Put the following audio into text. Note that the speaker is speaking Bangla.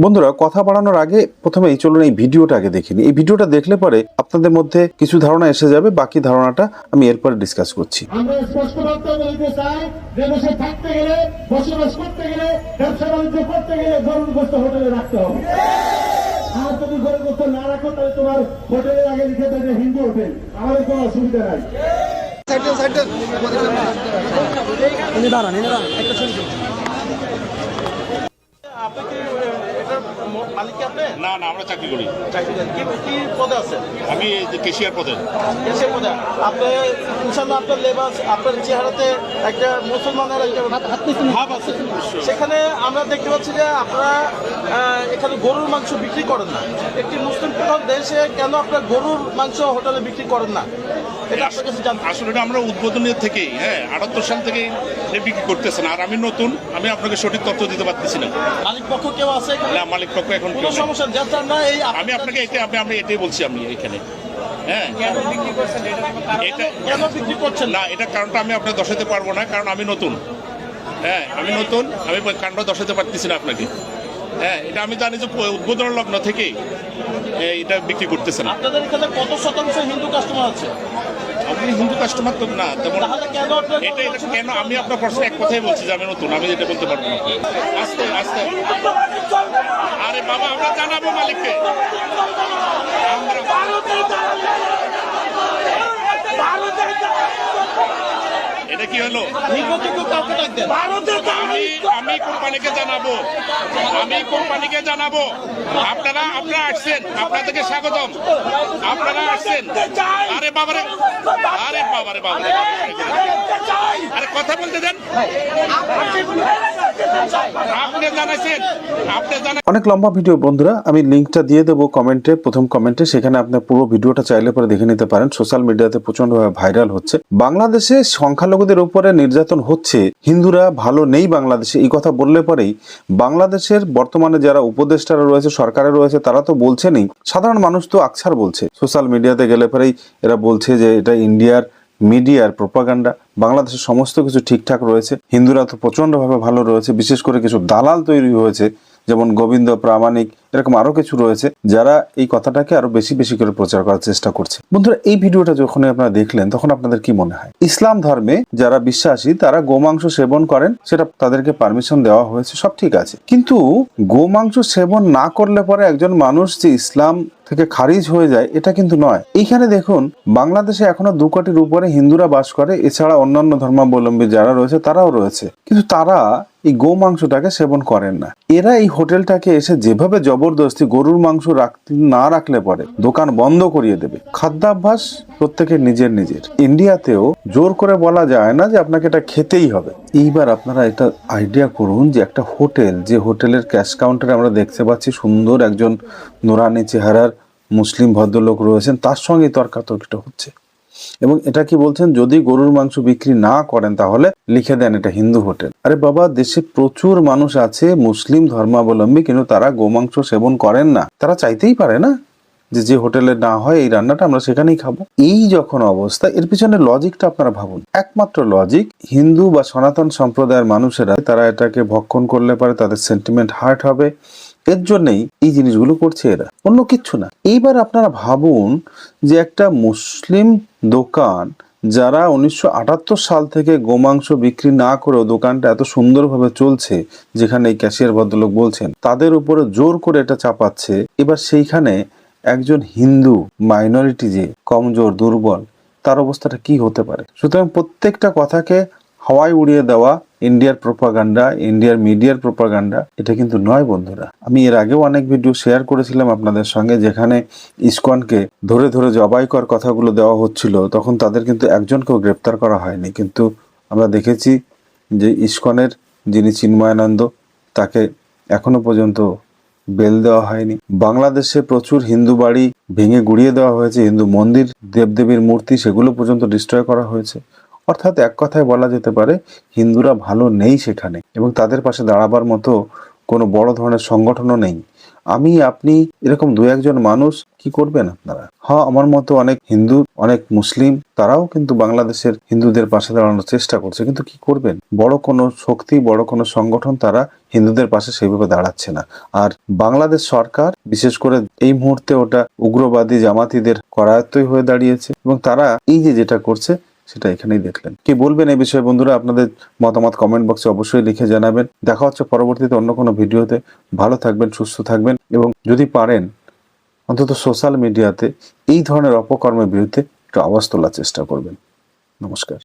বন্ধুরা, কথা বাড়ানোর আগে প্রথমেই চলুন এই ভিডিওটা আগে দেখে নিই। এই ভিডিওটা দেখলে পরে আপনাদের মধ্যে কিছু ধারণা এসে যাবে, বাকি ধারণাটা আমি এরপরে ডিসকাস করছি। আমরা স্পষ্ট বক্তব্য দিতে চাই যে দেশে থাকতে গেলে, বসবাস করতে গেলে, ব্যবসা বাণিজ্য করতে গেলে গরুগ্রস্ত হোটেলে রাখতে হবে। আর যদি গরুগ্রস্ত না রাখো তাহলে তোমার হোটেলের আগে লিখে দেবে হিন্দু হোটেল, আমাদের কোনো অসুবিধা নাই। না না, আমরা চাকরি করি। কি পদে আছেন? আমি কেশিয়ার পদে। দেশের পদে আপনি ইনশাল্লাহ আপনার লেবাস, আপনার চেহারাতে একটা মুসলমানের একটা ভাব আছে। সেখানে আমরা দেখতে পাচ্ছি যে আপনারা এখানে গরুর মাংস বিক্রি করেন না। একটি মুসলিম প্রধান দেশে কেন আপনার গরুর মাংস হোটেলে বিক্রি করেন না, এটা আপনার কাছে জানতে। আসলে এটা আমরা উদ্বোধনের থেকেই 78 সাল থেকেই বিক্রি করতেছেন। আর আমি নতুন, আমি আপনাকে সঠিক তথ্য দিতে পারতেছি না। মালিক পক্ষ কেউ আছে এখানে? না, মালিক পক্ষ এখন কোনো কেউ নেই। সমস্যা যাচ্ছেন না। এই আমি আপনাকে আমি এটাই বলছি। আমি এখানে কেন বিক্রি করছেন? কেন বিক্রি করছেন না, এটা কারণটা আমি আপনাকে দর্শাতে পারবো না, কারণ আমি নতুন। আমি নতুন, আমি কারণটা দর্শাতে পারতেছি না আপনাকে। এটা আমি জানি যে উদ্বোধন লগ্ন থেকেই এটা বিক্রি করতেছে না। আপনাদের এখানে কত শতাংশ হিন্দু কাস্টমার আছে? আপনি হিন্দু কাস্টমার তো না তেমন। তাহলে কেন এটা কেন? আমি আপনার প্রশ্ন এক কথাই বলছি যে আমি নতুন, আমি এটা বলতে পারবো না। আস্তে আস্তে। আরে বাবা, আমরা জানাবো মালিককে। এটা কি হলো? আমি কোম্পানিকে জানাবো, আপনারা আসছেন, আপনাদেরকে স্বাগতম। আপনারা আসছেন। আরে বাবারে, আরে কথা বলতে দেন। আপনি জানাইছেন, অনেক লম্বা ভিডিও বন্ধুরা, আমি লিঙ্কটা দিয়ে দেবো কমেন্টে, প্রথম কমেন্টে। সেখানে আপনি পুরো ভিডিওটা চাইলে পরে দেখে নিতে পারেন। সোশ্যাল মিডিয়াতে প্রচন্ডভাবে ভাইরাল হচ্ছে। বাংলাদেশে সংখ্যালঘুদের উপরে নির্যাতন হচ্ছে, হিন্দুরা ভালো নেই বাংলাদেশে, এই কথা বললে পরেই বাংলাদেশের বর্তমানে যারা উপদেষ্টারা রয়েছে, সরকারে রয়েছে, তারা তো বলছেনই, সাধারণ মানুষ তো আকছার বলছে। সোশ্যাল মিডিয়াতে গেলে পরেই এরা বলছে যে এটা ইন্ডিয়ার মিডিয়ার প্রোপাগান্ডা, বাংলাদেশের সমস্ত কিছু ঠিকঠাক রয়েছে, হিন্দুরা তো প্রচন্ডভাবে ভালো রয়েছে। বিশেষ করে কিছু দালাল তৈরি হয়েছে, যেমন গোবিন্দ প্রামাণিক, এরকম আরো কিছু রয়েছে যারা এই কথাটাকে আরো বেশি বেশি করে প্রচার করার চেষ্টা করছে। বন্ধুরা, এই ভিডিওটা যখন আপনারা দেখলেন তখন আপনাদের কি মনে হয়? ইসলাম ধর্মে যারা বিশ্বাসী তারা গোমাংস সেবন করেন, সেটা তাদেরকে পারমিশন দেওয়া হয়েছে, সব ঠিক আছে। কিন্তু গোমাংস সেবন না করলে পরে একজন মানুষ যে ইসলাম থেকে খারিজ হয়ে যায়, এটা কিন্তু নয়। এইখানে দেখুন, বাংলাদেশে এখনো 2 কোটির উপরে হিন্দুরা বাস করে, এছাড়া অন্যান্য ধর্মাবলম্বী যারা রয়েছে তারাও রয়েছে, কিন্তু তারা এই গো মাংসটাকে সেবন করেন না। এরা এই হোটেলটাকে এসে যেভাবে জবরদস্তি গরুর মাংস না রাখলে পরে দোকান বন্ধ করিয়ে দেবে। খাদ্যাভ্যাস প্রত্যেকের নিজের। ইন্ডিয়াতেও জোর করে বলা যায় না যে আপনাকে এটা খেতেই হবে। এইবার আপনারা এটা আইডিয়া করুন যে একটা হোটেল, যে হোটেলের ক্যাশ কাউন্টারে আমরা দেখতে পাচ্ছি সুন্দর একজন নুরানি চেহারার মুসলিম ভদ্রলোক রয়েছেন, তার সঙ্গে তর্কাতর্কিটা হচ্ছে। এবং এটা কি বলছেন, যদি গরুর মাংস বিক্রি না করেন তাহলে লিখে দেন এটা হিন্দু হোটেল। আরে বাবা, দেশে প্রচুর মানুষ আছে মুসলিম ধর্মাবলম্বী, কিন্তু তারা গোমাংস সেবন করেন না। তারা চাইতেই পারে না যে হোটেলে না হয় এই রান্নাটা আমরা সেখানেই খাবো। এই যখন অবস্থা, এর পিছনে লজিকটা আপনারা ভাবুন। একমাত্র লজিক, হিন্দু বা সনাতন সম্প্রদায়ের মানুষেরা তারা এটাকে ভক্ষণ করলে পারে তাদের সেন্টিমেন্ট হার্ট হবে, এর জন্যই এই জিনিসগুলো করছে এরা, অন্য কিচ্ছু না। এইবার আপনারা ভাবুন যে একটা মুসলিম দোকান যারা 1978 সাল থেকে গোমাংস বিক্রি না করেও দোকানটা এত সুন্দরভাবে চলছে, যেখানে এই ক্যাশিয়ার ভদ্রলোক বলছেন, তাদের উপরে জোর করে এটা চাপাচ্ছে। এবার সেইখানে একজন হিন্দু মাইনরিটি যে কমজোর দুর্বল, তার অবস্থাটা কি হতে পারে? সুতরাং প্রত্যেকটা কথাকে হাওয়ায় উড়িয়ে দেওয়া ইন্ডিয়ার প্রোপাগান্ডা, ইন্ডিয়ার মিডিয়ার প্রোপাগান্ডা, এটা কিন্তু নয় বন্ধুরা। আমি এর আগেও অনেক ভিডিও শেয়ার করেছিলাম আপনাদের সঙ্গে, যেখানে ইসকনকে ধরে ধরে জবাই করার কথাগুলো দেওয়া হচ্ছিল, তখন তাদের কিন্তু একজনকেও গ্রেপ্তার করা হয়নি। কিন্তু আমরা দেখেছি যে ইসকনের যিনি চিন্ময়ানন্দ, তাকে এখনো পর্যন্ত বেল দেওয়া হয়নি। বাংলাদেশে প্রচুর হিন্দু বাড়ি ভেঙে গুড়িয়ে দেওয়া হয়েছে, হিন্দু মন্দির, দেবদেবীর মূর্তি, সেগুলো পর্যন্ত ডিস্ট্রয় করা হয়েছে। অর্থাৎ এক কথায় বলা যেতে পারে হিন্দুরা ভালো নেই সেখানে, এবং তাদের পাশে দাঁড়াবার মতো কোনো বড় ধরনের সংগঠনও নেই। আমি আপনি এরকম দু একজন মানুষ কি করবেন আপনারা? হ্যাঁ, আমার মতো অনেক হিন্দু, অনেক মুসলিম, তারাও কিন্তু বাংলাদেশের হিন্দুদের পাশে দাঁড়ানোর চেষ্টা করছে, কিন্তু কি করবেন, বড় কোনো শক্তি, বড় কোনো সংগঠন তারা হিন্দুদের পাশে সেইভাবে দাঁড়াচ্ছে না। আর বাংলাদেশ সরকার বিশেষ করে এই মুহূর্তে ওটা উগ্রবাদী জামাতিদের করায়ত্তই হয়ে দাঁড়িয়েছে, এবং তারা এই যে যেটা করছে সেটা এখানেই দেখলেন। কি বলবেন এই বিষয়ে বন্ধুরা? আপনাদের মতামত কমেন্ট বক্সে অবশ্যই লিখে জানাবেন। দেখা হচ্ছে পরবর্তীতে অন্য কোনো ভিডিওতে। ভালো থাকবেন, সুস্থ থাকবেন, এবং যদি পারেন অন্তত সোশ্যাল মিডিয়াতে এই ধরনের অপকর্মের বিরুদ্ধে একটু আওয়াজ তোলার চেষ্টা করবেন। নমস্কার।